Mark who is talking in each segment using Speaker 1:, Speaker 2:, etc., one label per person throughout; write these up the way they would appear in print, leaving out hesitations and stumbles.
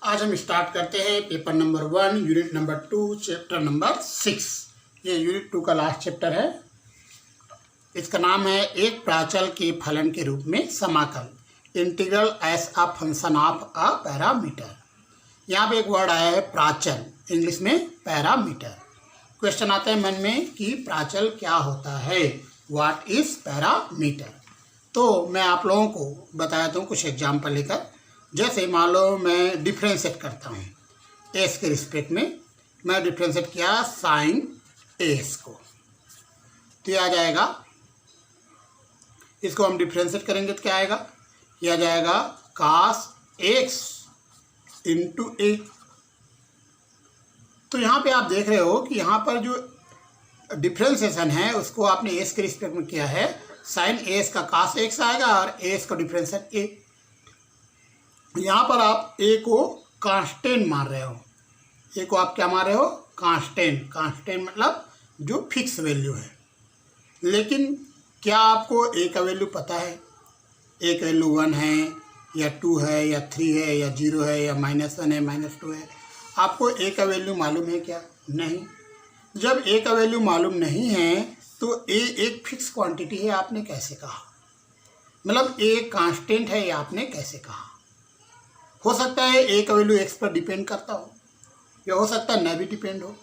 Speaker 1: आज हम स्टार्ट करते हैं paper number 1 unit number 2 chapter number 6। ये यूनिट 2 का लास्ट चैप्टर है। इसका नाम है एक प्राचल के फलन के रूप में समाकल, integral as a function of a parameter. यहाँ पे एक वर्ड आया है प्राचल, इंग्लिश में पैरामीटर। क्वेश्चन आता है मन में कि प्राचल क्या होता है, व्हाट इज पैरामीटर। तो मैं आप लोगों को बताता हूँ कुछ एग्जाम्पल लेकर। जैसे मान लो मैं डिफ्रेंशिएट करता हूँ एस के रिस्पेक्ट में, मैं डिफ्रेंशिएट किया साइन एस को, तो ये आ जाएगा। इसको हम डिफ्रेंशिएट करेंगे तो क्या आएगा, ये आ जाएगा कास एक्स इंटू ए। तो यहाँ पे आप देख रहे हो कि यहाँ पर जो डिफ्रेंशिएशन है उसको आपने एस के रिस्पेक्ट में किया है, साइन एस का कास एक्स आएगा और एस का डिफ्रेंशिएट ए। यहाँ पर आप ए को कांस्टेंट मान रहे हो, ए को आप क्या मान रहे हो, कांस्टेंट। कांस्टेंट मतलब जो फिक्स वैल्यू है। लेकिन क्या आपको ए का वैल्यू पता है, ए का वैल्यू 1 है या 2 है या 3 है या 0 है या -1 है -2 है, आपको ए का वैल्यू मालूम है क्या? नहीं। जब ए का वैल्यू मालूम नहीं है तो ए एक फिक्स क्वांटिटी है आपने कैसे कहा, मतलब ए कांस्टेंट है ये आपने कैसे कहा। हो सकता है ए का वैल्यू एक्स पर डिपेंड करता हो या हो सकता है न भी डिपेंड हो।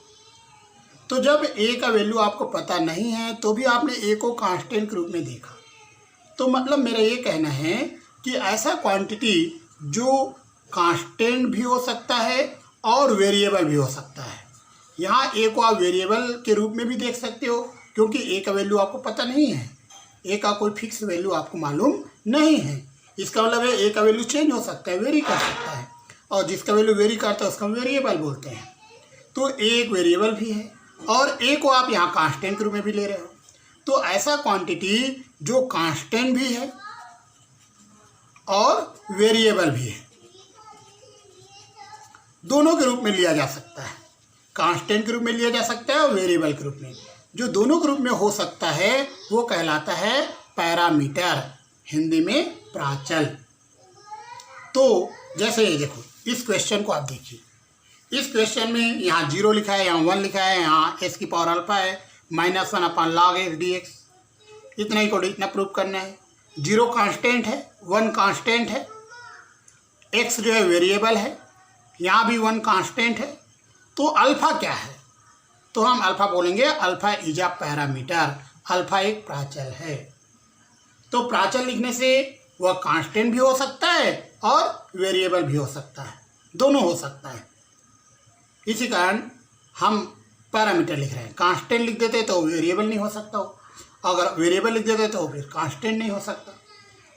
Speaker 1: तो जब ए का वैल्यू आपको पता नहीं है तो भी आपने ए को कांस्टेंट के रूप में देखा, तो मतलब मेरा ये कहना है कि ऐसा क्वांटिटी जो कांस्टेंट भी हो सकता है और वेरिएबल भी हो सकता है। यहाँ ए को आप वेरिएबल के रूप में भी देख सकते हो क्योंकि ए का वैल्यू आपको पता नहीं है, ए का कोई फिक्स वैल्यू आपको मालूम नहीं है। इसका मतलब है ए का वैल्यू चेंज हो सकता है, वेरी कर सकता है, और जिसका वैल्यू वेरी करता है उसका वेरिएबल बोलते हैं। तो ए एक वेरिएबल भी है और ए को आप यहाँ कांस्टेंट के रूप में भी ले रहे हो। तो ऐसा क्वांटिटी जो कांस्टेंट भी है और वेरिएबल भी है, दोनों के रूप में लिया जा सकता है। कांस्टेंट के रूप में लिया जा सकता है और वेरिएबल के रूप में। जो दोनों के रूप में हो सकता है वो कहलाता है पैरामीटर, हिंदी में प्राचल। तो जैसे ये देखो, इस क्वेश्चन को आप देखिए, इस क्वेश्चन में यहाँ 0 लिखा है, यहाँ 1 लिखा है, यहाँ एस की पावर अल्फा है, -1 log x dx। इतना ही को इतना प्रूव करना है। 0 कांस्टेंट है, 1 कांस्टेंट है, x जो है वेरिएबल है, यहाँ भी 1 कांस्टेंट है। तो अल्फा क्या है, तो हम अल्फा बोलेंगे alpha is a parameter, alpha एक प्राचल है। तो प्राचल लिखने से वह कांस्टेंट भी हो सकता है और वेरिएबल भी हो सकता है, दोनों हो सकता है। इसी कारण हम पैरामीटर लिख रहे हैं। कांस्टेंट लिख देते तो वेरिएबल नहीं हो सकता हो, अगर वेरिएबल लिख देते तो फिर कांस्टेंट नहीं हो सकता।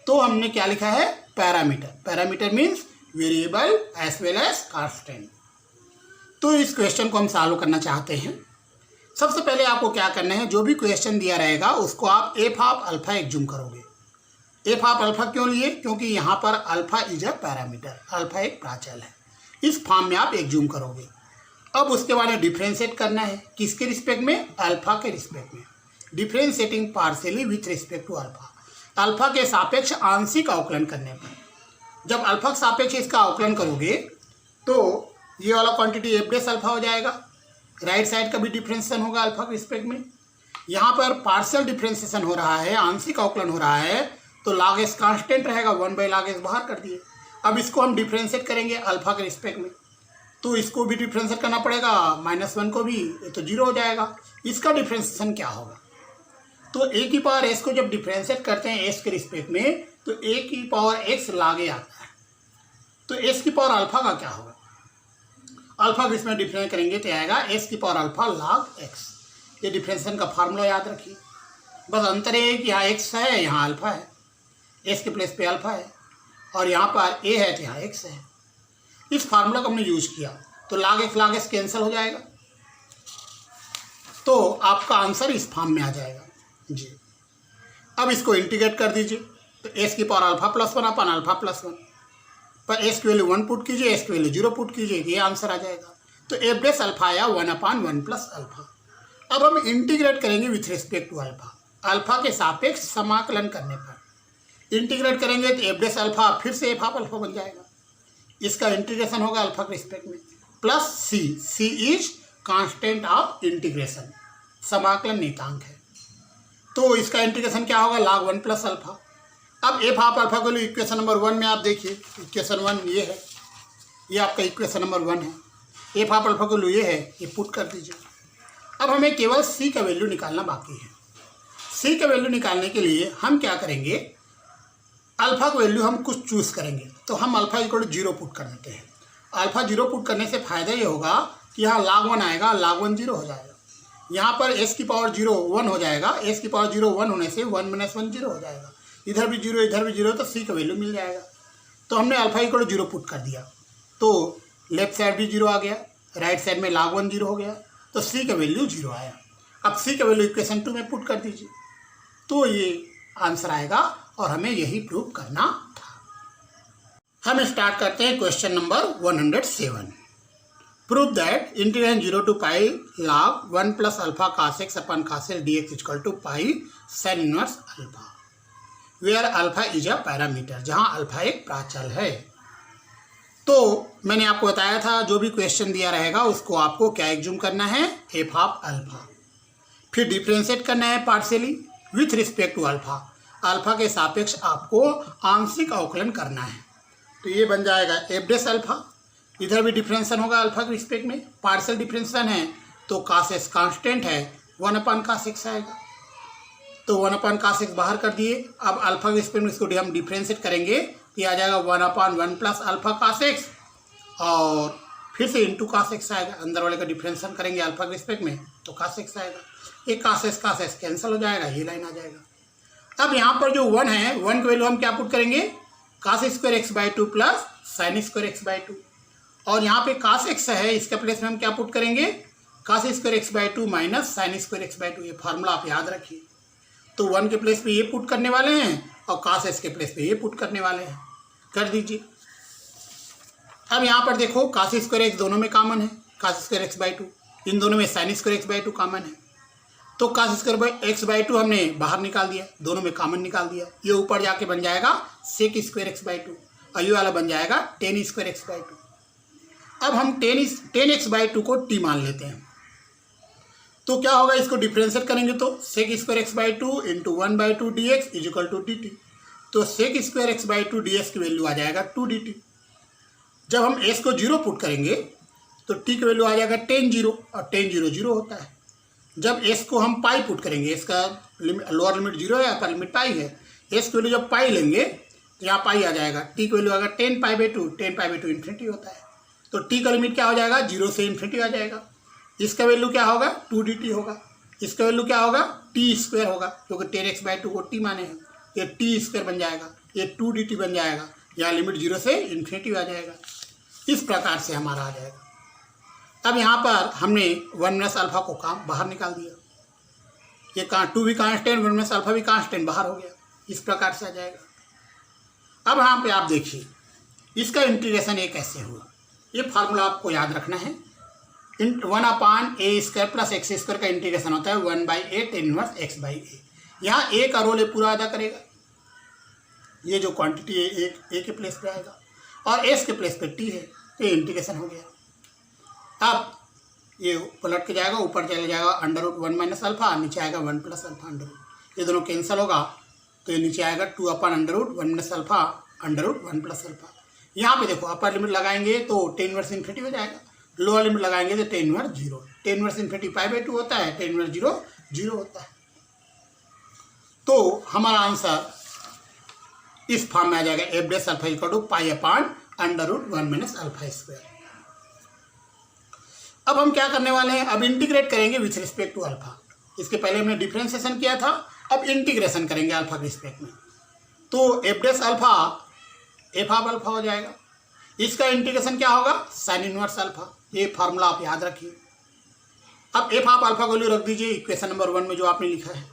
Speaker 1: तो हमने क्या लिखा है, parameter. Parameter means variable as well as constant. तो इस क्वेश्चन को हम सॉल्व करना चाहते हैं। सबसे पहले आपको क्या करना है, जो भी क्वेश्चन दिया रहेगा उसको आप एफ ऑफ अल्फा एक जूम करोगे। एफ ऑफ अल्फा क्यों लिए, क्योंकि यहाँ पर alpha is a parameter, alpha एक प्राचल है। इस फॉर्म में आप एक जूम करोगे। अब उसके बाद डिफ्रेंशिएट करना है, किसके रिस्पेक्ट में, अल्फा के रिस्पेक्ट में। Differentiating partially with respect to alpha, alpha के सापेक्ष आंशिक अवकलन करने पर। जब अल्फा के सापेक्ष इसका अवकलन करोगे तो ये वाला क्वांटिटी एफ डेस अल्फा हो जाएगा, राइट साइड का भी डिफ्रेंशिएशन होगा अल्फा के रिस्पेक्ट में। यहाँ पर पार्शियल डिफ्रेंशिएशन हो रहा है, आंशिक अवकलन हो रहा है, तो log s कांस्टेंट रहेगा, 1/log s बाहर कर दिए। अब इसको हम डिफ्रेंशिएट करेंगे अल्फा के रिस्पेक्ट में, तो इसको भी डिफ्रेंशिएट करना पड़ेगा, -1 को भी, तो 0 हो जाएगा। इसका डिफ्रेंशिएशन क्या होगा, तो a की पावर s को जब डिफ्रेंशिएट करते हैं s के रिस्पेक्ट में तो a की पावर x log a आता है। तो s की पावर अल्फा का क्या होगा, अल्फा को इसमें डिफरेंस करेंगे तो आएगा s की पावर अल्फा log x। ये डिफरेंशिएशन का फार्मूला याद रखिए। बस अंतर है कि यहाँ x है, यहाँ अल्फा है, s के प्लेस पे अल्फा है, और यहाँ पर a है तो यहाँ x है। इस फार्मूला को हमने यूज किया तो log x कैंसिल हो जाएगा, तो आपका आंसर इस फॉर्म में आ जाएगा जी। अब इसको इंटीग्रेट कर दीजिए, तो s की पावर अल्फा +1 अपन अल्फा +1 पर s की वैल्यू 1 पुट कीजिए, s की वैल्यू 0 पुट कीजिए, ये आंसर आ जाएगा। तो एफ डेस अल्फा आया 1/1 + अल्फा। अब हम इंटीग्रेट करेंगे with respect to alpha, alpha के सापेक्ष समाकलन करने पर इंटीग्रेट करेंगे तो एफ डेस अल्फा फिर से एफ ऑफ अल्फा बन जाएगा। इसका इंटीग्रेशन होगा अल्फा के रिस्पेक्ट में, plus C is constant of integration, समाकलन नियतांक है। तो इसका इंटीग्रेशन क्या होगा, log 1 प्लस अल्फा। अब एफ ऑफ अल्फा को इक्वेशन नंबर 1 में आप देखिए, इक्वेशन 1 ये है, ये आपका इक्वेशन नंबर 1 है। एफ ऑफ अल्फा को ये है, ये पुट कर दीजिए। अब हमें केवल सी का वैल्यू निकालना बाकी है। सी का वैल्यू निकालने के लिए हम क्या करेंगे, अल्फा का वैल्यू हम कुछ चूज़ करेंगे। तो हम अल्फा इक्वल टू 0 पुट कर देते हैं। अल्फा 0 पुट करने से फ़ायदा ये होगा कि यहाँ log 1 आएगा, log 1 0 हो जाएगा। यहाँ पर s की पावर 0 1 हो जाएगा, s की पावर 0 1 होने से 1 - 1 0 हो जाएगा। इधर भी 0 इधर भी 0, तो सी का वैल्यू मिल जाएगा। तो हमने अल्फा इक्वल टू 0 पुट कर दिया, तो लेफ्ट साइड भी 0 आ गया, राइट साइड में log 1 0 हो गया, तो सी का वैल्यू 0 आया। अब सी का वैल्यू इक्वेशन 2 में पुट कर दीजिए, तो ये आंसर आएगा और हमें यही प्रूव करना था। हम स्टार्ट करते हैं question number 107। Prove that integration 0 to pi log 1 plus alpha cos x upon cos l dx equal to pi sin inverse alpha, where alpha is a parameter, जहाँ अल्फा एक प्राचल है। तो मैंने आपको बताया था जो भी क्वेश्चन दिया रहेगा उसको आपको क्या एग्ज्यूम करना है, एफ ऑफ अल्फा, फिर डिफ्रेंशिएट करना है partially with respect to alpha, alpha के सापेक्ष आपको आंशिक अवकलन करना है। तो ये बन जाएगा एफ डैश अल्फा, इधर भी डिफ्रेंशन होगा अल्फा के रिस्पेक्ट में, पार्शियल डिफ्रेंशन है तो cos x कांस्टेंट है, 1 cos x आएगा, तो 1 cos x बाहर कर दिए। अब अल्फा के रिस्पेक्ट में इसको हम डिफ्रेंशिएट करेंगे तो ये आ जाएगा 1/1 प्लस अल्फा cos x, और फिर से इंटू cos x आएगा, अंदर वाले का डिफ्रेंशन करेंगे अल्फा के रिस्पेक्ट में तो cos x आएगा, ये cos x कैंसिल हो जाएगा, ये लाइन आ जाएगा। अब यहाँ पर जो 1 है, 1 की वैल्यू हम क्या पुट करेंगे, cos square x/2 plus sin square x/2, और यहाँ पे cos x है, इसके प्लेस में हम क्या पुट करेंगे, cos square x/2 minus sin square x/2, ये फार्मूला आप याद रखिए। तो 1 के प्लेस पे ये पुट करने वाले हैं और cos x के प्लेस पे ये पुट करने वाले हैं, कर दीजिए। अब यहाँ पर देखो cos स्क्वायर x दोनों में कॉमन है, cos स्क्वायर x/2, इन दोनों में sin स्क्वायर x/2 कॉमन है, तो cos स्क्वायर x/2 हमने बाहर निकाल दिया, दोनों में कॉमन निकाल दिया, ये ऊपर जाके बन जाएगा sec स्क्वायर x/2 और ये वाला बन जाएगा tan स्क्वायर x/2। अब हम tan x/2 को t मान लेते हैं, तो क्या होगा, इसको डिफ्रेंशिएट करेंगे तो sec square x/2 into 1/2 dx is equal to dt, तो sec स्क्वायर x/2 dx की वैल्यू आ जाएगा 2 dt। जब हम s को 0 पुट करेंगे तो t की वैल्यू आ जाएगा tan 0, और tan 0 0 होता है। जब s को हम पाई पुट करेंगे, इसका लोअर लिमिट 0 है, अपर लिमिट पाई है, s की वैल्यू जब पाई लेंगे तो यहाँ पाई आ जाएगा, t की वैल्यू आएगा tan π/2, tan π/2 इन्फिनिटी होता है, तो t का लिमिट क्या हो जाएगा, 0 से इन्फिनिटी आ जाएगा। इसका वैल्यू क्या होगा, 2 dt होगा, इसका वैल्यू क्या होगा, t स्क्वायर होगा, क्योंकि tan x/2 को t माने हैं, ये t स्क्वायर बन जाएगा, ये 2 dt बन जाएगा, यहाँ लिमिट 0 से इन्फिनिटी आ जाएगा। इस प्रकार से हमारा आ जाएगा। अब यहाँ पर हमने 1 - अल्फा को बाहर निकाल दिया, ये 2 भी कांस्टेंट, 1 - अल्फा भी कांस्टेंट बाहर हो गया, इस प्रकार से आ जाएगा। अब यहाँ पे आप देखिए इसका इंटीग्रेशन ये कैसे हुआ, ये फार्मूला आपको याद रखना है। 1/a² प्लस x स्क्वायर का इंटीग्रेशन होता है 1/a tan इनवर्स x/a। यहाँ a का रोल पूरा अदा करेगा, ये जो क्वांटिटी है a के प्लेस पे आएगा और s के प्लेस पे t है, तो ये इंटीग्रेशन हो गया। अब ये पलट के जाएगा, ऊपर चले जाएगा √1 - अल्फा, नीचे आएगा 1 प्लस अल्फा √, ये दोनों कैंसिल होगा तो ये नीचे आएगा 2/√1 - अल्फा √1 प्लस अल्फा। यहाँ पे देखो अपर लिमिट लगाएंगे तो tan इनवर्स इन्फिनिटी हो जाएगा, लोअर लिमिट लगाएंगे तो tan inverse 0, tan inverse infinity π/2 होता है, tan इनवर्स 0 0 होता है। तो हमारा आंसर इस फॉर्म में आ जाएगा, F dash alpha equal to π/√1 - alpha square. अब हम क्या करने वाले हैं, अब इंटीग्रेट करेंगे विथ रिस्पेक्ट टू अल्फा। इसके पहले हमने डिफ्रेंशिएशन किया था, अब इंटीग्रेशन करेंगे अल्फा के रिस्पेक्ट में, तो f dash alpha F of alpha हो जाएगा। इसका इंटीग्रेशन क्या होगा, साइन इनवर्स अल्फा, ये फार्मूला आप याद रखिए। अब एफ ऑफ अल्फा को वैल्यू रख दीजिए इक्वेशन नंबर 1 में जो आपने लिखा है।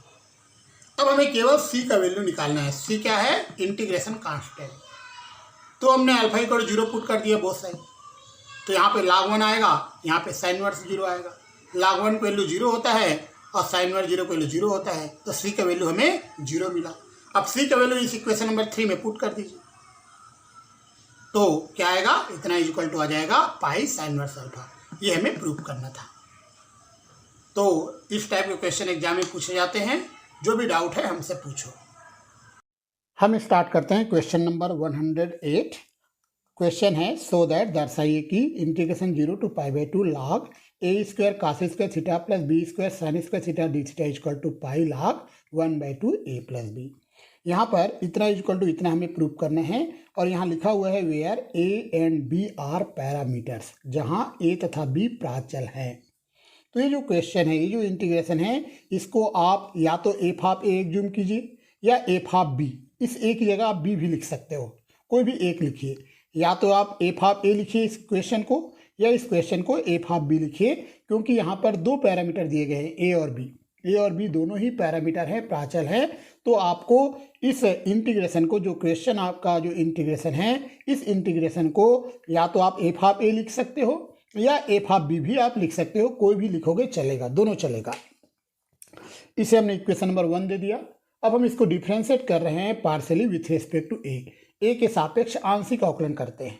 Speaker 1: अब हमें केवल सी का वैल्यू निकालना है, सी क्या है, इंटीग्रेशन कांस्टेंट। तो हमने अल्फा इक्वल 0 पुट कर दिया बोथ साइड, तो यहाँ पे log 1 आएगा, यहाँ पे साइन इनवर्स 0 आएगा। log 1 का वैल्यू 0 होता है और साइन इनवर्स 0 का वैल्यू 0 होता है, तो सी का वैल्यू हमें 0 मिला। अब सी का वैल्यू इस इक्वेशन नंबर 3 में पुट कर दीजिए, तो क्या आएगा, इतना इज इक्वल टू आ जाएगा पाई साइन इनवर्स अल्फा। ये हमें प्रूव करना था। तो इस टाइप के क्वेश्चन एग्जाम में पूछे जाते हैं। जो भी डाउट है हमसे पूछो। हम स्टार्ट करते हैं क्वेश्चन नंबर 108। क्वेश्चन है सो दैट दर्शाइए कि integration 0 to π/2 log a square cos square theta plus B square sine square theta D theta equal to pi log 1/2 a plus B. यहाँ पर इतना इक्वल टू इतना हमें प्रूव करना है और यहाँ लिखा हुआ है where a and b are parameters, जहाँ a तथा b प्राचल हैं। तो ये जो क्वेश्चन है, ये जो इंटीग्रेशन है, इसको आप या तो एफ ऑफ ए जूम कीजिए या एफ ऑफ बी। इस ए की जगह आप बी भी लिख सकते हो, कोई भी एक लिखिए। या तो आप एफ ऑफ ए लिखिए इस क्वेश्चन को, या इस क्वेश्चन को एफ ऑफ बी लिखिए, क्योंकि यहाँ पर दो पैरामीटर दिए गए हैं ए और बी। ए और बी दोनों ही पैरामीटर हैं, प्राचल हैं। तो आपको इस इंटीग्रेशन को, जो क्वेश्चन आपका जो इंटीग्रेशन है, इस इंटीग्रेशन को या तो आप एफ ऑफ ए लिख सकते हो या एफ ऑफ बी भी आप लिख सकते हो, कोई भी लिखोगे चलेगा, दोनों चलेगा। इसे हमने इक्वेशन नंबर 1 दे दिया। अब हम इसको डिफ्रेंशिएट कर रहे हैं पार्शियली विथ रिस्पेक्ट टू ए के सापेक्ष आंशिक अवकलन करते हैं।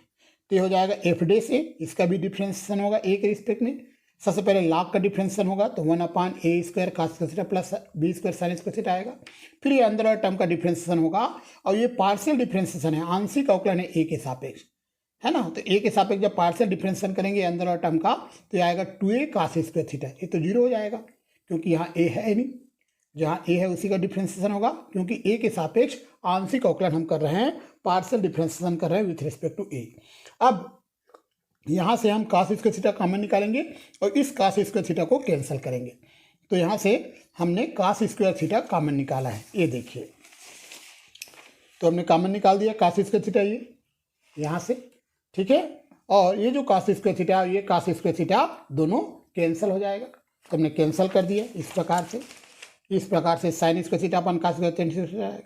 Speaker 1: तो ये हो जाएगा एफ डे से, इसका भी डिफ्रेंशिएशन होगा ए के रिस्पेक्ट में। सबसे पहले लॉग का डिफ्रेंशिएशन होगा तो 1/a square cos square theta plus B square sine square theta आएगा। फिर ये अंदर वाला टर्म का डिफ्रेंशिएशन होगा और ये पार्शियल डिफ्रेंशिएशन है, आंशिक अवकलन है ए के सापेक्ष, है ना। तो ए के सापेक्ष जब पार्शियल डिफ्रेंशिएशन करेंगे अंदर वाला टर्म का, तो ये आएगा 2a cos स्क्वायर थीटा। ये तो 0 हो जाएगा क्योंकि यहाँ ए है नहीं, जहाँ ए है उसी का डिफ्रेंशिएशन होगा, क्योंकि ए के सापेक्ष आंशिक अवकलन हम कर रहे हैं, पार्शियल डिफ्रेंशिएशन कर रहे हैं विथ रिस्पेक्ट टू ए। अब यहाँ से हम cos स्क्वायर थीटा कॉमन निकालेंगे और इस cos स्क्वायर थीटा को कैंसिल करेंगे। तो यहाँ से हमने cos स्क्वायर थीटा कॉमन निकाला है, ये देखिए। तो हमने कॉमन निकाल दिया cos स्क्वायर थीटा ये यहाँ से, ठीक है। और ये जो cos स्क्वायर थीटा, ये cos स्क्वायर थीटा दोनों कैंसिल हो जाएगा। तो हमने कैंसिल कर दिया इस प्रकार से साइन स्क्वायर थीटा अपन cos स्क्वायर tan थीटा आएगा।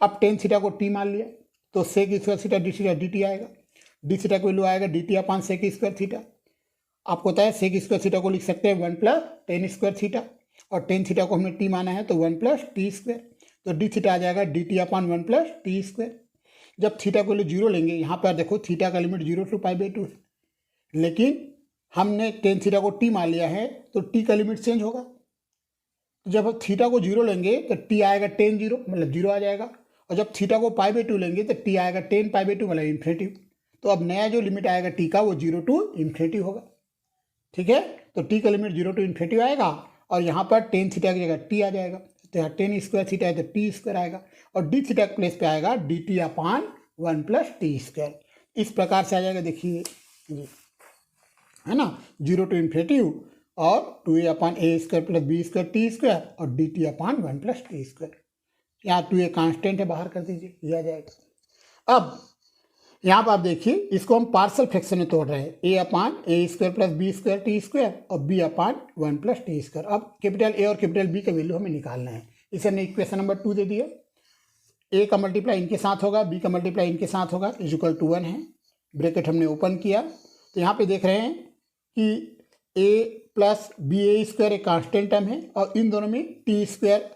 Speaker 1: अब tan थीटा को t मान लिया तो sec square theta D theta dt आएगा। डी थीटा का वैल्यू आएगा dt upon sec square theta. आपको पता है sec स्क्वायर थीटा को लिख सकते हैं 1 प्लस tan स्क्वायर थीटा, और tan थीटा को हमने t माना है तो 1 प्लस t स्क्वायर। तो d थीटा आ जाएगा dt upon 1 plus t square. जब थीटा को 0 लेंगे, यहाँ पर देखो थीटा का लिमिट 0 to π/2 है, लेकिन हमने tan थीटा को t मान लिया है तो t का लिमिट चेंज होगा। तो जब हम थीटा को 0 लेंगे तो t आएगा tan 0 मतलब 0 आ जाएगा, और जब थीटा को π/2 लेंगे तो t आएगा tan π/2 मतलब इन्फिनिटी। तो अब नया जो लिमिट आएगा t का वो 0 to इन्फिनिटी होगा, ठीक है। तो t का लिमिट 0 to इन्फिनिटी आएगा और यहाँ पर tan थीटा की जगह t आ जाएगा। तो यहाँ tan स्क्वायर थीटा है तो t स्क्वायर आएगा, और d थीटा के प्लेस पे आएगा dt upon 1 plus t square. इस प्रकार से आ जाएगा, देखिए जी, है ना, 0 to इन्फिनिटी और 2a upon a square plus b square t square और dt upon 1 plus t square. यहाँ 2a कांस्टेंट है, बाहर कर दीजिए, ये आ जाएगा। अब यहाँ पर आप देखिए, इसको हम पार्शियल फ्रैक्शन में तोड़ रहे हैं, a upon a square plus b square T square और b upon 1 plus T square. अब कैपिटल A और कैपिटल B का वैल्यू हमें निकालना है। इसे हमने इक्वेशन नंबर 2 दे दिया। a का मल्टीप्लाई इनके साथ होगा, b का मल्टीप्लाई इनके साथ होगा, इज इक्वल टू 1 है। ब्रैकेट हमने ओपन किया तो यहाँ पे देख रहे हैं कि a plus B A square एक कांस्टेंट टर्म है और इन दोनों में टी स्क्वायर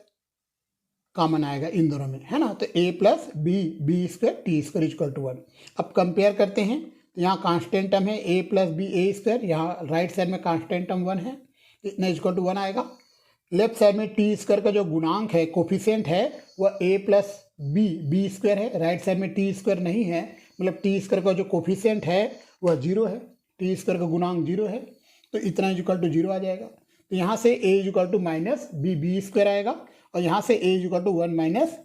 Speaker 1: कॉमन आएगा इन दोनों में, है ना। तो a plus B square T square equal to 1। अब कंपेयर करते हैं तो यहाँ कांस्टेंट टर्म है a plus B A square, यहाँ राइट साइड में कांस्टेंट टर्म 1 है, इतना इक्वल टू 1 आएगा। लेफ्ट साइड में टी स्क्वायर का जो गुणांक है, कोफिशिएंट है, वह a प्लस बी स्क्वायर है। राइट साइड में टी स्क्वायर नहीं है, मतलब टी स्क्वायर का जो कोफिशिएंट है वह 0 है, टी स्क्वायर का गुणांक 0 है, तो इतना इक्वल टू 0 आ जाएगा। तो यहाँ से a equal to minus B square आएगा और यहाँ से a equal to 1 minus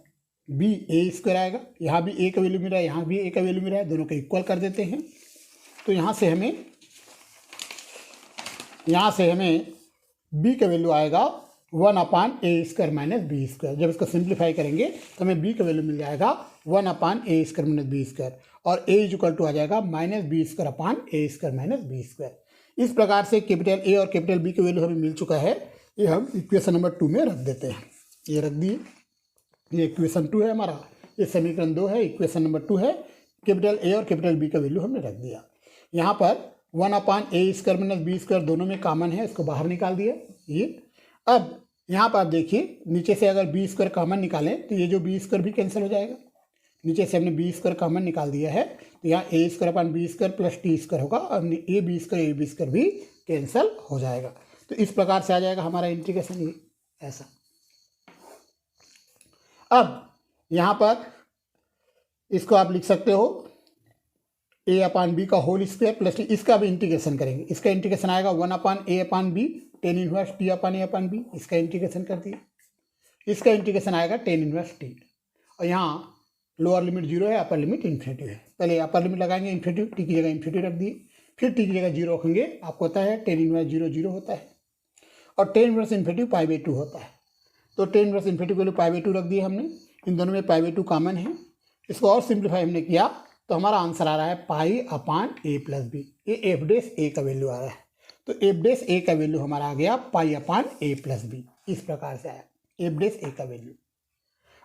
Speaker 1: B A square आएगा। यहाँ भी a का वैल्यू मिल रहा है, यहाँ भी a का वैल्यू मिल रहा है, दोनों को इक्वल कर देते हैं। तो यहाँ से हमें b का वैल्यू आएगा 1 अपॉन ए स्क्वायर माइनस बी स्क्वायर। जब इसको सिंप्लीफाई करेंगे तो हमें b का वैल्यू मिल जाएगा 1 अपॉन ए स्क्वायर माइनस बी स्क्वायर, और a इक्वल टू आ जाएगा माइनस बी स्क्वायर अपॉन ए स्क्वायर माइनस बी स्क्वायर। इस प्रकार से कैपिटल A और कैपिटल B का वैल्यू हमें मिल चुका है। ये हम इक्वेशन नंबर 2 में रख देते हैं, ये रख दिए। ये इक्वेशन 2 है हमारा, ये समीकरण 2 है, इक्वेशन नंबर 2 है। कैपिटल A और कैपिटल B का वैल्यू हमने रख दिया। यहाँ पर 1 अपॉन ए स्क्वायर माइनस बी स्क्वायर दोनों में कॉमन है, इसको बाहर निकाल दिया ये। अब यहाँ पर आप देखिए, नीचे से अगर बी स्क्वायर कॉमन निकालें तो ये जो बी स्क्वायर भी कैंसिल हो जाएगा। नीचे से हमने बी स्क्वायर कॉमन निकाल दिया है तो यहाँ A square upon B square plus T square होगा और ए बी स्क्वायर भी कैंसिल हो जाएगा। तो इस प्रकार से आ जाएगा हमारा इंटीग्रेशन ये ऐसा। अब यहाँ पर इसको आप लिख सकते हो ए अपान बी का होल स्क्वायर प्लस टी, इसका भी इंटीग्रेशन करेंगे। इसका इंटीग्रेशन आएगा 1 अपान ए अपान B tan inverse T upon ए अपान बी, इसका इंटीग्रेशन कर दिए। इसका इंटीग्रेशन आएगा टेन इनवर्स टी, और यहाँ लोअर लिमिट 0 है, अपर लिमिट इन्फिनिटी है। पहले अपर लिमिट लगाएंगे इन्फिनिटी, टी की जगह इन्फिनिटी रख दिए, फिर टी की जगह 0 रखेंगे। आपको पता है टेन इनवर्स 0 0 होता है और टेन इनवर्स इन्फिनिटी π/2 होता है। तो टेन इनवर्स इन्फिनिटी वैल्यू π/2 रख दिए हमने। इन दोनों में π/2 कॉमन है। इसको और सिंप्लीफाई हमने किया तो हमारा आंसर आ रहा है पाई अपान ए प्लस बी। ये एफ डेस ए का वैल्यू आ रहा है। तो एफ डेस ए का वैल्यू हमारा आ गया पाई अपान ए प्लस बी। इस प्रकार से आया एफ डेस ए का वैल्यू।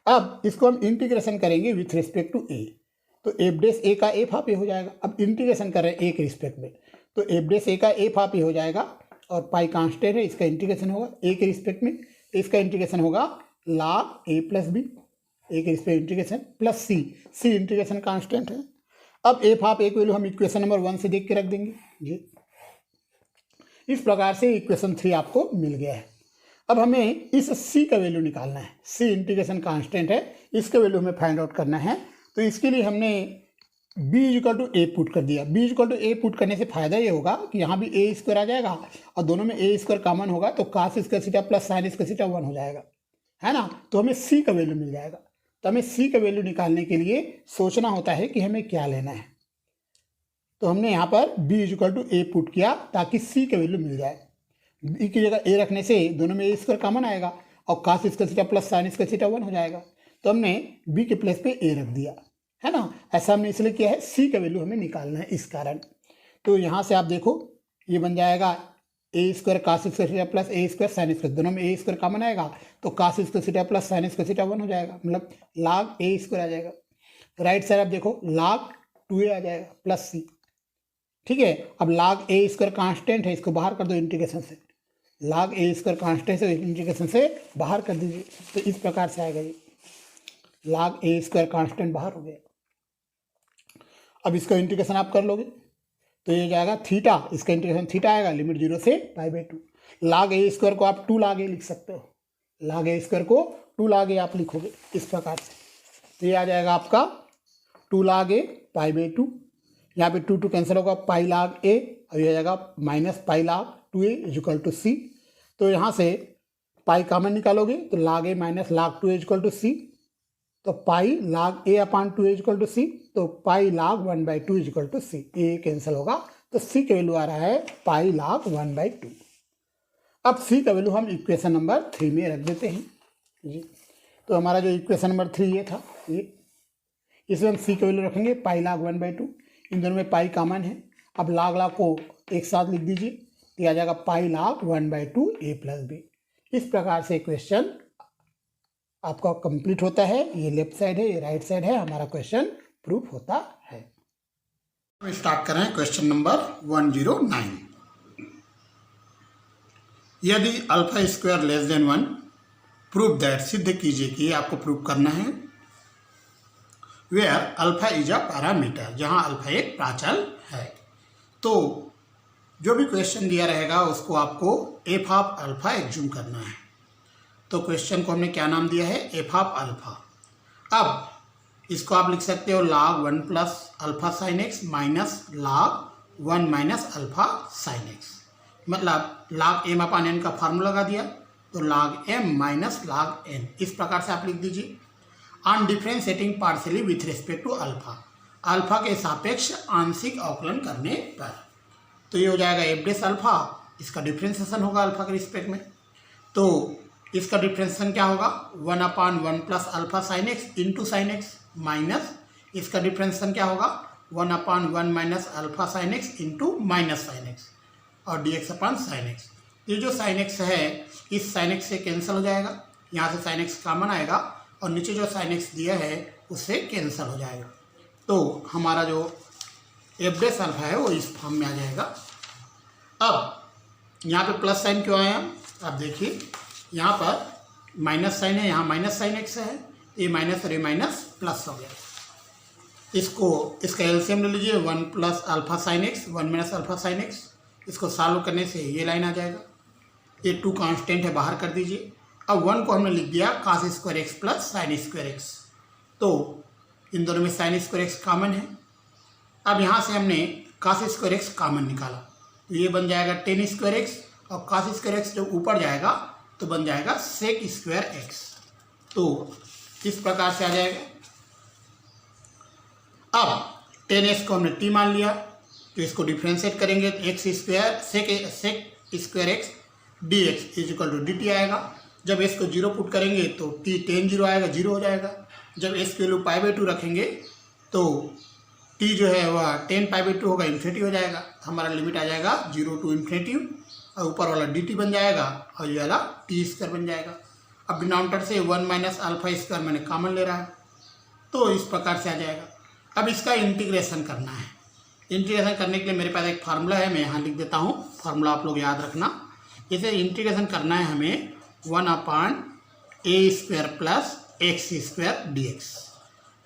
Speaker 1: अब इसको हम इंटीग्रेशन करेंगे विथ रिस्पेक्ट टू ए, तो एफ डेस ए का एफ हाफ ए हो जाएगा। अब इंटीग्रेशन कर रहे हैं ए के रिस्पेक्ट में, तो एफ डेस ए का एफ हाफ ए हो जाएगा और पाई कांस्टेंट है, इसका इंटीग्रेशन होगा ए के रिस्पेक्ट में। इसका इंटीग्रेशन होगा log ए प्लस बी, ए के रिस्पेक्ट इंटीग्रेशन प्लस सी इंटीग्रेशन कांस्टेंट है। अब एफ हाफ ए की वैल्यू हम इक्वेशन नंबर 1 से देख के रख देंगे जी। इस प्रकार से इक्वेशन 3 आपको मिल गया है। अब हमें इस c का वैल्यू निकालना है। c इंटीग्रेशन कांस्टेंट है, इसका वैल्यू हमें फाइंड आउट करना है। तो इसके लिए हमने b equal to A put कर दिया। b equal to A put करने से फायदा ये होगा कि यहाँ भी ए स्क्वायर आ जाएगा और दोनों में ए स्क्वायर कॉमन होगा, तो cos square theta plus sine square theta 1 हो जाएगा, है ना। तो हमें c का वैल्यू मिल जाएगा। तो हमें c का वैल्यू निकालने के लिए सोचना होता है कि हमें क्या लेना है। तो हमने यहाँ पर b equal to A put किया ताकि c का वैल्यू मिल जाए। b की जगह a रखने से दोनों में ए स्क्वायर कॉमन आएगा और cos square theta plus sine square theta 1 हो जाएगा। तो हमने b के प्लेस पे a रख दिया, है ना। ऐसा हमने इसलिए किया है, c का वैल्यू हमें निकालना है इस कारण। तो यहाँ से आप देखो ये बन जाएगा A square cos square theta plus A square sine square, दोनों में ए स्क्वायर कॉमन आएगा तो cos square theta plus sine square theta 1 हो जाएगा, मतलब log ए स्क्वायर आ जाएगा। राइट साइड आप देखो log 2a आ जाएगा प्लस c, ठीक है। अब log ए स्क्वायर कांस्टेंट है, इसको बाहर कर दो इंटीग्रेशन से। log ए स्क्वायर कांस्टेंट से इंटीग्रेशन से बाहर कर दीजिए, तो इस प्रकार से आएगा ये log ए स्क्वायर कांस्टेंट बाहर हो गया। अब इसका इंटीग्रेशन आप कर लोगे तो ये जाएगा थीटा, इसका इंटीग्रेशन थीटा आएगा, लिमिट 0 से π/2। log ए स्क्वायर को आप 2 log ए लिख सकते हो, log ए स्क्वायर को 2 log ए आप लिखोगे इस प्रकार से। तो ये आ जाएगा आपका 2 log ए π/2। यहाँ पे 2 कैंसिल होगा, पाई log ए, और ये आ जाएगा minus pi log 2a equal to C. तो यहाँ से पाई कॉमन निकालोगे तो log A minus log 2a equal to C, तो pi log A upon 2a equal to C, तो pi log 1/2 equal to C. A cancel होगा तो सी का वैल्यू आ रहा है पाई log 1/2। अब सी का वैल्यू हम इक्वेशन नंबर 3 में रख देते हैं जी। तो हमारा जो इक्वेशन नंबर 3 ये था, ये इसमें हम सी का वैल्यू रखेंगे पाई log 1/2। इन दोनों में पाई कॉमन है। अब log को एक साथ लिख दीजिए, तो आ जाएगा पाई log 1/2 ए प्लस बी। इस प्रकार से क्वेश्चन आपका कंप्लीट होता है। ये लेफ्ट साइड है, ये राइट साइड है, हमारा क्वेश्चन प्रूफ होता है। हम स्टार्ट करें क्वेश्चन नंबर 109। यदि alpha square less than 1 prove that, सिद्ध कीजिए कि आपको प्रूव करना है where alpha is a parameter, जहां अल्फा एक प्राचल है। तो जो भी क्वेश्चन दिया रहेगा उसको आपको एफ ऑफ अल्फा एज्यूम करना है। तो क्वेश्चन को हमने क्या नाम दिया है, एफ ऑफ अल्फा। अब इसको आप लिख सकते हो log 1 plus alpha sine x minus log 1 minus alpha sine x, मतलब log m अपान n का फार्मूला लगा दिया तो log m minus log n, इस प्रकार से आप लिख दीजिए। On differentiating partially with respect to alpha, alpha के सापेक्ष आंशिक अवकलन करने पर, तो ये हो जाएगा एफ डेस अल्फा, इसका डिफ्रेंशिएशन होगा अल्फा के रिस्पेक्ट में। तो इसका डिफ्रेंशिएशन क्या होगा 1 upon 1 plus alpha sine x into sine x, minus इसका डिफ्रेंशिएशन क्या होगा 1 upon 1 minus alpha sine x into minus sine x, और d x upon sine x. ये जो साइन एक्स है इस साइन एक्स से कैंसिल हो जाएगा, यहाँ से साइन एक्स कॉमन आएगा और नीचे जो साइन एक्स दिया है उससे कैंसिल हो जाएगा। तो हमारा जो एफ डेस अल्फा है वो इस फॉर्म में आ जाएगा। अब यहाँ पे प्लस साइन क्यों आया, आप देखिए यहाँ पर माइनस साइन है, यहाँ माइनस साइन एक्स है, ये माइनस और ये माइनस प्लस हो गया। इसका एलसीएम ले लीजिए, 1 plus alpha sine x 1 minus alpha sine x. इसको सॉल्व करने से ये लाइन आ जाएगा। ये 2 कांस्टेंट है, बाहर कर दीजिए। अब 1 को हमने लिख दिया cos square x plus sine square x, तो इन दोनों में साइन स्क्वायर एक्स कॉमन है। अब यहाँ से हमने cos स्क्वायर एक्स कॉमन निकाला, तो ये बन जाएगा टेन स्क्वायर एक्स, और cos स्क्वायर एक्स जब ऊपर जाएगा तो बन जाएगा सेक स्क्वायर एक्स। तो इस प्रकार से आ जाएगा। अब टेन एक्स को हमने टी मान लिया, तो इसको डिफ्रेंशिएट करेंगे तो x square sec square x d x is equal to d t आएगा। जब एस को 0 पुट करेंगे तो टी टेन 0 आएगा, 0 हो जाएगा। जब एस की वैल्यू π/2 रखेंगे तो टी जो है वह 10 π/2 होगा, इन्फिनिटी हो जाएगा। हमारा लिमिट आ जाएगा 0 टू इन्फिनिटी, और ऊपर वाला डी टी बन जाएगा और ये वाला टी स्क्वायर बन जाएगा। अब डिनोमिनेटर से 1 माइनस अल्फा स्क्वायर मैंने कॉमन ले रहा है, तो इस प्रकार से आ जाएगा। अब इसका इंटीग्रेशन करना है। इंटीग्रेशन करने के लिए मेरे पास एक फार्मूला है, मैं यहाँ लिख देता हूँ। फार्मूला आप लोग याद रखना। इसे इंटीग्रेशन करना है हमें 1/a square plus x square D x.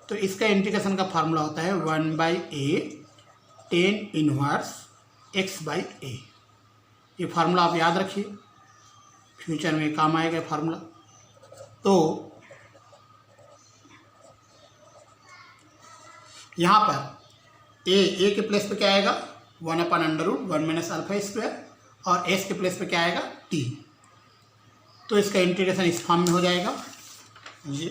Speaker 1: तो इसका इंटीग्रेशन का फार्मूला होता है 1/a tan इनवर्स x/a। ये फार्मूला आप याद रखिए, फ्यूचर में काम आएगा फार्मूला। तो यहाँ पर ए के प्लेस पे क्या आएगा 1/√1 माइनस अल्फा स्क्वायर, और एस के प्लेस पे क्या आएगा टी। तो इसका इंटीग्रेशन इस फॉर्म में हो जाएगा जी।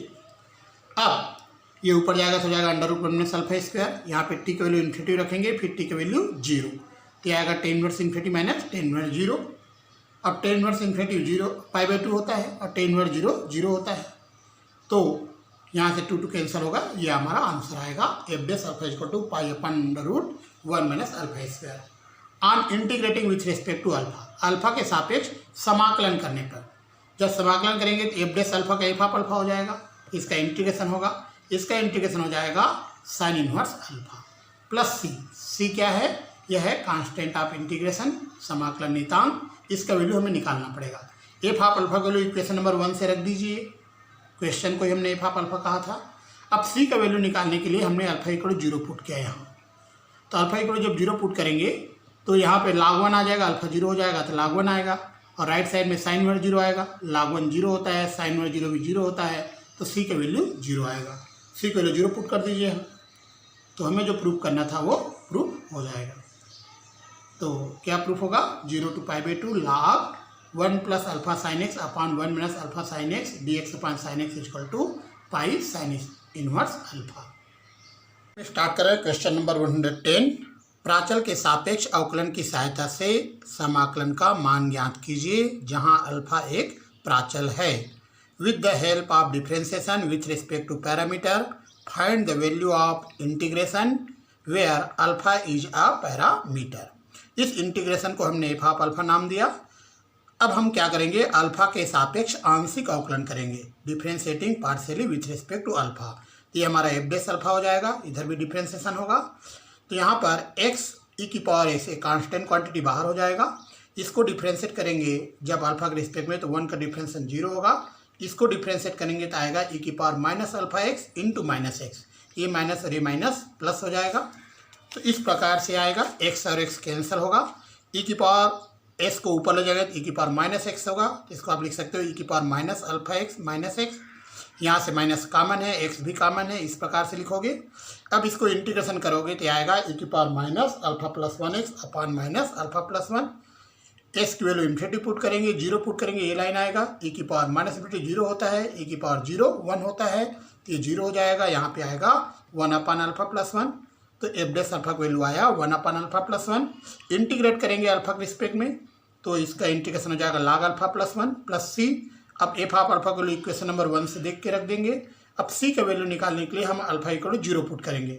Speaker 1: अब ये ऊपर जाएगा तो जाएगा √1 माइनस अल्फा स्क्वायर, यहाँ पे टी की वैल्यू इन्फिनिटी रखेंगे, फिर टी की वैल्यू 0, तो आएगा tan inverse infinity minus tan inverse 0। अब टेन इनवर्स इन्फिनिटी 0 π/2 होता है, और टेन इनवर्स 0 0 होता है। तो यहाँ से 2 कैंसिल होगा, ये हमारा आंसर आएगा F dash alpha equal to π/√1 minus alpha square. On integrating with respect to alpha, alpha के सापेक्ष समाकलन करने पर, जब समाकलन करेंगे तो एफ डेस अल्फा का एफ ऑफ अल्फा हो जाएगा। इसका इंटीग्रेशन होगा, इसका इंटीग्रेशन हो जाएगा sine inverse alpha plus C क्या है, यह है कांस्टेंट ऑफ इंटीग्रेशन, समाकलन नियतांक। इसका वैल्यू हमें निकालना पड़ेगा। एफ ऑफ अल्फा का वैल्यू इक्वेशन नंबर 1 से रख दीजिए, क्वेश्चन को हमने एफ ऑफ अल्फा कहा था। अब सी का वैल्यू निकालने के लिए हमने अल्फा इक्वल 0 पुट किया यहाँ, तो अल्फा इक्वल जब 0 पुट करेंगे तो यहाँ पे log 1 आ जाएगा, अल्फा 0 हो जाएगा तो log 1 आएगा, और राइट साइड में साइन इनवर्स 0 आएगा। log 1 0 होता है, साइन इनवर्स 0 भी 0 होता है, तो सी का वैल्यू 0 आएगा। सी का वैल्यू 0 पुट कर दीजिए हम, तो हमें जो प्रूफ करना था वो प्रूफ हो जाएगा। तो क्या प्रूफ होगा 0 to π/2 log 1 plus alpha sine x upon 1 minus alpha sine x d x upon sine x equal to pi sine inverse alpha. Start करें क्वेश्चन नंबर 110। प्राचल के सापेक्ष अवकलन की सहायता से समाकलन का मान ज्ञात कीजिए जहां अल्फा एक प्राचल है। With the help of differentiation with respect to parameter find the value of integration where alpha is a parameter. इस इंटीग्रेशन को हमने एफ ऑफ अल्फा नाम दिया। अब हम क्या करेंगे, अल्फा के सापेक्ष आंशिक अवकलन करेंगे, differentiating partially with respect to alpha. ये हमारा एफ डेस अल्फा हो जाएगा, इधर भी डिफरेंशिएशन होगा। तो यहाँ पर x e की पावर x एक कांस्टेंट क्वांटिटी बाहर हो जाएगा। इसको डिफरेंशिएट करेंगे जब अल्फा के रिस्पेक्ट में, तो 1 का डिफरेंशिएशन 0 होगा। इसको डिफरेंशिएट करेंगे तो आएगा e की power minus alpha x into minus x, ये माइनस और ये माइनस प्लस हो जाएगा। तो इस प्रकार से आएगा, x और x कैंसिल होगा, e की पावर s को ऊपर ले जाएगा तो e की पावर माइनस एक्स होगा। तो इसको आप लिख सकते हो e की power minus alpha x minus x, यहाँ से माइनस कॉमन है, x भी कॉमन है, इस प्रकार से लिखोगे। अब इसको इंटीग्रेशन करोगे तो आएगा e की power minus alpha plus 1x upon minus alpha plus 1। s की वैल्यू इन्फिनिटी पुट करेंगे, 0 पुट करेंगे, ये लाइन आएगा। e की पावर माइनस इन्फिनिटी 0 होता है, e की पावर 0 1 होता है, तो ये 0 हो जाएगा। यहाँ पे आएगा 1 अपॉन अल्फा प्लस 1, तो एफ डेस अल्फा का वैल्यू आया 1 अपॉन अल्फा प्लस 1। इंटीग्रेट करेंगे अल्फा के रिस्पेक्ट में, तो इसका इंटीग्रेशन हो जाएगा log अल्फा प्लस 1 प्लस सी। अब एफ ऑफ अल्फा को इक्वेशन नंबर 1 से देख के रख देंगे। अब सी का वैल्यू निकालने के लिए हम अल्फा इक्वल 0 पुट करेंगे,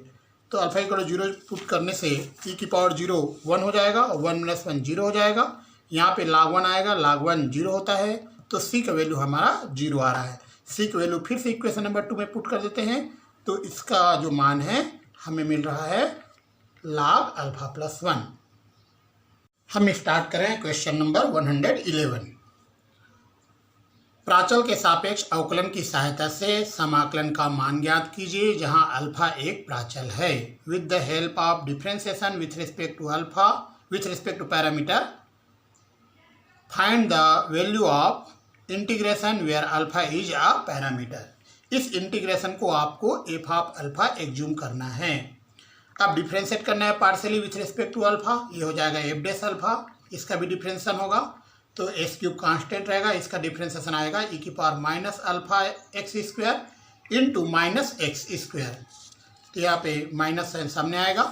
Speaker 1: तो अल्फा इक्वल 0 पुट करने से e की पावर 0 1 हो जाएगा, और 1 माइनस 1 0 हो जाएगा। यहाँ पे log 1 आएगा, log 1 0 होता है, तो सी का वैल्यू हमारा 0 आ रहा है। सी का वैल्यू फिर से इक्वेशन नंबर 2 में पुट कर देते हैं, तो इसका जो मान है हमें मिल रहा है log अल्फा प्लस 1। हम स्टार्ट करें क्वेश्चन नंबर 111। प्राचल के सापेक्ष अवकलन की सहायता से समाकलन का मान ज्ञात कीजिए जहां अल्फा एक प्राचल है। With the help of differentiation with respect to alpha with respect to parameter find the value of integration where alpha is a parameter. इस इंटीग्रेशन को आपको एफ ऑफ अल्फा एग्ज्यूम करना है। अब डिफरेंशिएट करना है partially with respect to alpha, ये हो जाएगा एफ डैश अल्फा, इसका भी डिफरेंशिएशन होगा तो एस क्यूब कांस्टेंट रहेगा, इसका डिफरेंशिएशन आएगा ई की power minus alpha x square into minus x square. तो यहाँ पे माइनस साइन सामने आएगा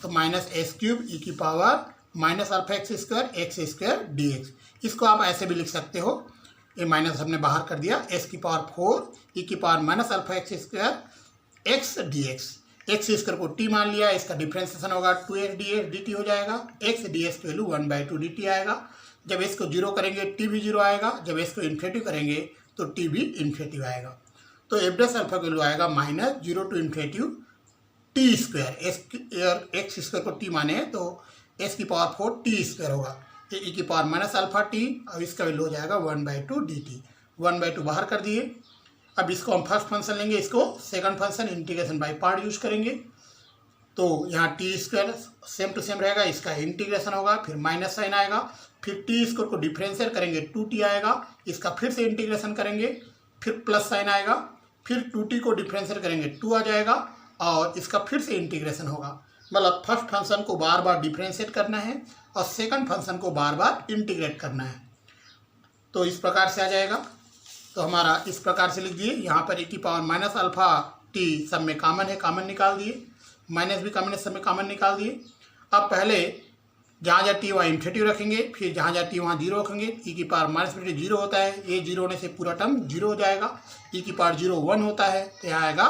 Speaker 1: तो माइनस एस क्यूब ई की power minus alpha x square D x. इसको आप ऐसे भी लिख सकते हो, ये माइनस हमने बाहर कर दिया, एस की पावर 4 ई की power minus alpha x square x d x. X square को टी मान लिया, इसका डिफरेंशिएशन होगा 2x dx dt हो जाएगा। एक्स dx की वैल्यू 1/2 dt आएगा। जब इसको जीरो करेंगे टी भी जीरो आएगा, जब इसको इन्फिनिटिव करेंगे तो टी भी इन्फिनिटिव आएगा। तो एफ डैश अल्फा की वैल्यू आएगा minus 0 to infinitive t square. X square को टी माने तो एस की पावर 4 टी स्क्वायर होगा, ये ई की पावर माइनस अल्फा टी, और इसका वैल्यू हो जाएगा 1/2 dt। 1/2 बाहर कर दिए। अब इसको हम फर्स्ट फंक्शन लेंगे, इसको second function integration by part use करेंगे। तो यहाँ t square same to same रहेगा, इसका इंटीग्रेशन होगा, फिर माइनस साइन आएगा, फिर टी स्क्वायर को डिफरेंशिएट करेंगे 2t आएगा, इसका फिर से इंटीग्रेशन करेंगे, फिर प्लस साइन आएगा, फिर 2t को डिफरेंशिएट करेंगे 2 आ जाएगा और इसका फिर से इंटीग्रेशन होगा। मतलब फर्स्ट फंक्शन को बार बार डिफरेंशिएट करना है और सेकंड फंक्शन को बार बार इंटीग्रेट करना है। तो इस प्रकार से आ जाएगा। तो हमारा इस प्रकार से लिख दिए, यहाँ पर ई की पावर माइनस अल्फा टी सब में कॉमन है, कॉमन निकाल दिए, माइनस भी कॉमन है, सब में कॉमन निकाल दिए। अब पहले जहाँ जहाँ टी वहाँ इन्फिनिटिव रखेंगे, फिर जहाँ जहाँ टी वहाँ जीरो रखेंगे। ई की पावर माइनस इन्फिनिटी जीरो होता है, ये जीरो होने से पूरा टर्म जीरो हो जाएगा। ई की पावर 0 1 होता है तो यहाँ आएगा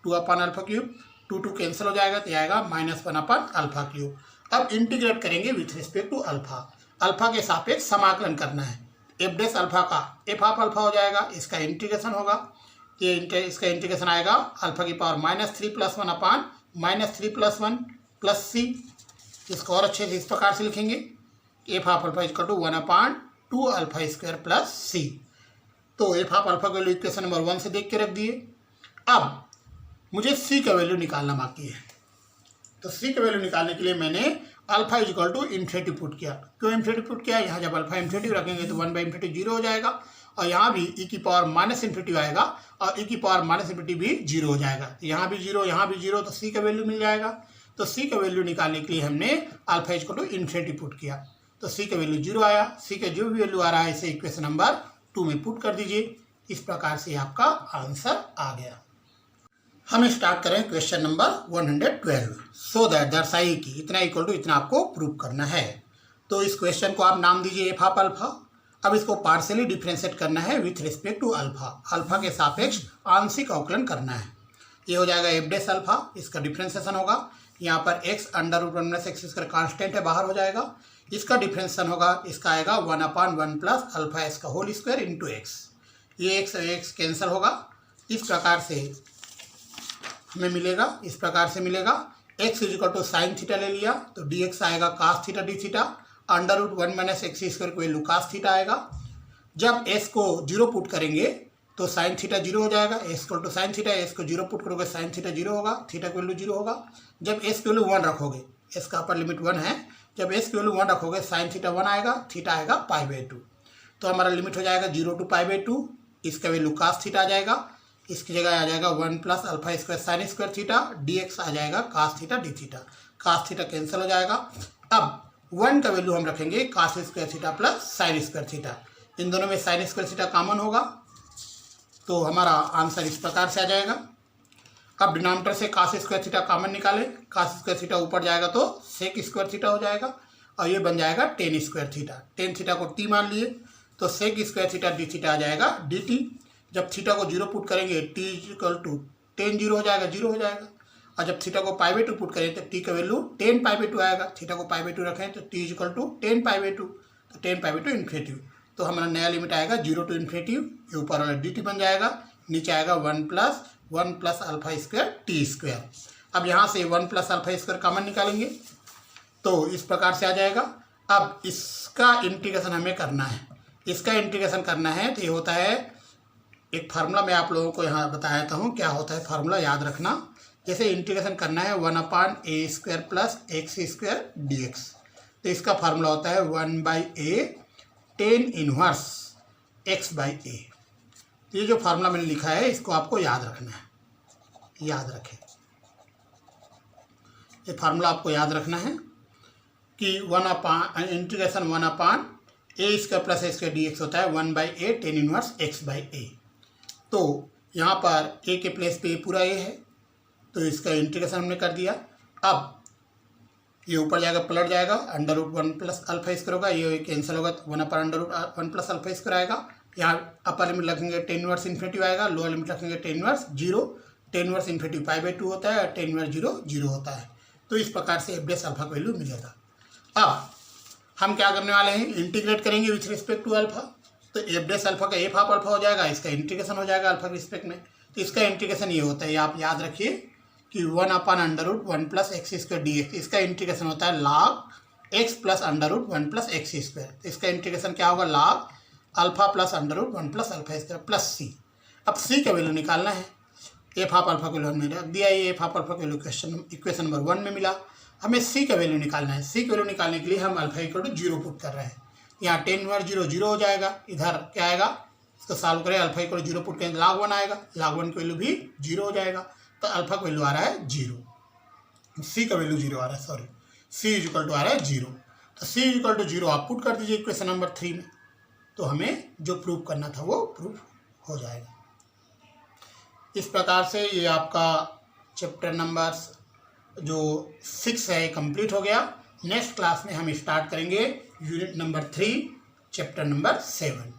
Speaker 1: 2/अल्फा क्यूब, 2 कैंसिल हो जाएगा तो आएगा -1/अल्फा क्यूब। अब इंटीग्रेट करेंगे with respect to alpha, alpha के सापेक्ष समाकलन करना है। एफ डैश अल्फा का एफ ऑफ अल्फा हो जाएगा, इसका इंटीग्रेशन होगा, ये इसका इंटीग्रेशन आएगा अल्फा की पावर -3 + 1 अपान -3 + 1 + c। इसको और अच्छे से इस प्रकार से लिखेंगे, f of alpha equal to 1/2 alpha square plus c। तो एफ ऑफ अल्फा का वैल्यू इक्वेशन नंबर 1 से देख के रख दिए। अब मुझे c का वैल्यू निकालना बाकी है, तो c का वैल्यू निकालने के लिए मैंने alpha equal to infinity put किया। क्यों इन्फिनिटी पुट किया? यहाँ जब अल्फा इन्फिनिटी रखेंगे तो 1/इन्फिनिटी 0 हो जाएगा और यहाँ भी ई की पावर माइनस इन्फिनिटी आएगा और ई की पावर माइनस इन्फिनिटी भी 0 हो जाएगा। तो यहाँ भी 0, यहाँ भी 0, तो c का वैल्यू मिल जाएगा। तो c का वैल्यू निकालने के लिए हमने alpha equal to infinity put किया, तो c का वैल्यू 0 आया। c का जो भी वैल्यू आ रहा है इसे इक्वेशन नंबर 2 में पुट कर दीजिए। इस प्रकार से आपका आंसर आ गया। हम स्टार्ट करें क्वेश्चन नंबर 112। सो दैट दर्शाइए कि इतना इक्वल टू इतना आपको प्रूव करना है। तो इस क्वेश्चन को आप नाम दीजिए एफ ऑफ अल्फा। अब इसको पार्शियली डिफरेंशिएट करना है with respect to alpha, alpha के सापेक्ष आंशिक अवकलन करना है। ये हो जाएगा एफ डैश अल्फा, इसका डिफरेंशिएशन होगा, यहाँ पर x √1 - x² कांस्टेंट है, बाहर हो जाएगा, इसका डिफरेंशिएशन होगा, इसका आएगा 1/1 + अल्फा s का होल स्क्वायर इंटू एक्स। ये x कैंसिल होगा, इस प्रकार से हमें मिलेगा, इस प्रकार से मिलेगा। x = साइन थीटा ले लिया तो dx आएगा cos theta d theta, √1 - x² को वैल्यू cos थीटा आएगा। जब s को 0 पुट करेंगे तो साइन थीटा 0 हो जाएगा, s = साइन थीटा, s को 0 पुट करोगे साइन थीटा 0 होगा, थीटा की वैल्यू 0 होगा। जब s की वैल्यू 1 रखोगे, s का अपर लिमिट 1 है, जब s की वैल्यू 1 रखोगे साइन थीटा 1 आएगा, थीटा आएगा π/2। तो हमारा लिमिट हो जाएगा 0 to π/2, इसका वैल्यू cos थीटा आ जाएगा, इसकी जगह आ जाएगा 1 + alpha square sine square theta, dx आ जाएगा cos theta d theta, cos theta cancel हो जाएगा। अब 1 का वैल्यू हम रखेंगे cos square theta plus sine square theta, इन दोनों में साइन स्क्वायर थीटा कॉमन होगा, तो हमारा आंसर इस प्रकार से आ जाएगा। अब डिनोमिनेटर से cos स्क्वायर थीटा कॉमन निकालें, cos स्क्वायर थीटा ऊपर जाएगा तो sec स्क्वायर थीटा हो जाएगा और ये बन जाएगा tan square theta. tan theta को t मान लिए तो sec square theta d theta आ जाएगा dt। जब थीटा को 0 पुट करेंगे t = tan 0 हो जाएगा, 0 हो जाएगा, और जब थीटा को π/2 पुट करें तो t का वैल्यू tan π/2 आएगा। थीटा को π/2 रखें तो t = tan π/2, तो tan π/2 इन्फिनिटी, तो हमारा नया लिमिट आएगा 0 to इन्फिनिटी, ये ऊपर वाला dt बन जाएगा, नीचे आएगा 1 + अल्फा स्क्वायर टी स्क्वायर। अब यहाँ से 1 + अल्फा स्क्वायर कॉमन निकालेंगे तो इस प्रकार से आ जाएगा। अब इसका इंटीग्रेशन हमें करना है, इसका इंटीग्रेशन करना है तो ये होता है एक फार्मूला मैं आप लोगों को यहाँ बताया था हूँ, क्या होता है फार्मूला याद रखना। जैसे इंटीग्रेशन करना है 1/a² प्लस x² dx, तो इसका फार्मूला होता है 1/a tan इनवर्स x/a। ये जो फार्मूला मैंने लिखा है इसको आपको याद रखना है, याद रखें। ये फार्मूला आपको याद रखना है कि integration 1/a² plus x² dx होता है 1/a tan इनवर्स x/a। तो यहाँ पर a के प्लेस पे पूरा a है, तो इसका इंटीग्रेशन हमने कर दिया। अब ये ऊपर जाएगा पलट जाएगा, √1 प्लस अल्फा स्क्वायर होगा, ये कैंसिल होगा तो 1/√1 प्लस अल्फा स्क्वायर आएगा। यहाँ अपर लिमिट रखेंगे tan इनवर्स इन्फिनिटी आएगा, लोअर लिमिट रखेंगे tan inverse 0। tan inverse infinity π/2 होता है और tan इनवर्स 0 0 होता है। तो इस प्रकार से f' अल्फा का वैल्यू मिलेगा। अब हम क्या करने वाले हैं, इंटीग्रेट करेंगे विथ रिस्पेक्ट टू अल्फा, तो f' अल्फा का f हाफ अल्फा हो जाएगा, इसका इंटीग्रेशन हो जाएगा अल्फा के रिस्पेक्ट में। तो इसका इंटीग्रेशन ये होता है, आप याद रखिए कि 1/√1 प्लस x² dx, इसका इंटीग्रेशन होता है log x plus √1 plus x²। तो इसका इंटीग्रेशन क्या होगा, log alpha plus √1 plus alpha square plus c। अब c का वैल्यू निकालना है, f हाफ अल्फा का वैल्यू हमने रख दिया, ये f हाफ अल्फा का वैल्यू इक्वेशन नंबर 1 में मिला। हमें c का वैल्यू निकालना है। c का वैल्यू निकालने के लिए हम अल्फा = 0 पुट कर रहे हैं। यहाँ tan इनवर्स 0 0 हो जाएगा, इधर क्या आएगा, इसको सॉल्व करें, अल्फा = 0 पुट करें log 1 आएगा, log 1 की वैल्यू भी 0 हो जाएगा, तो अल्फा का वैल्यू आ रहा है 0, सी का वैल्यू 0 आ रहा है, सॉरी सी = आ रहा है 0। तो सी = 0 आप पुट कर दीजिए इक्वेशन नंबर 3 में, तो हमें जो प्रूफ करना था वो प्रूफ हो जाएगा। इस प्रकार से ये आपका चैप्टर नंबर जो 6 है कंप्लीट हो गया। नेक्स्ट क्लास में हम स्टार्ट करेंगे यूनिट नंबर 3 चैप्टर नंबर 7।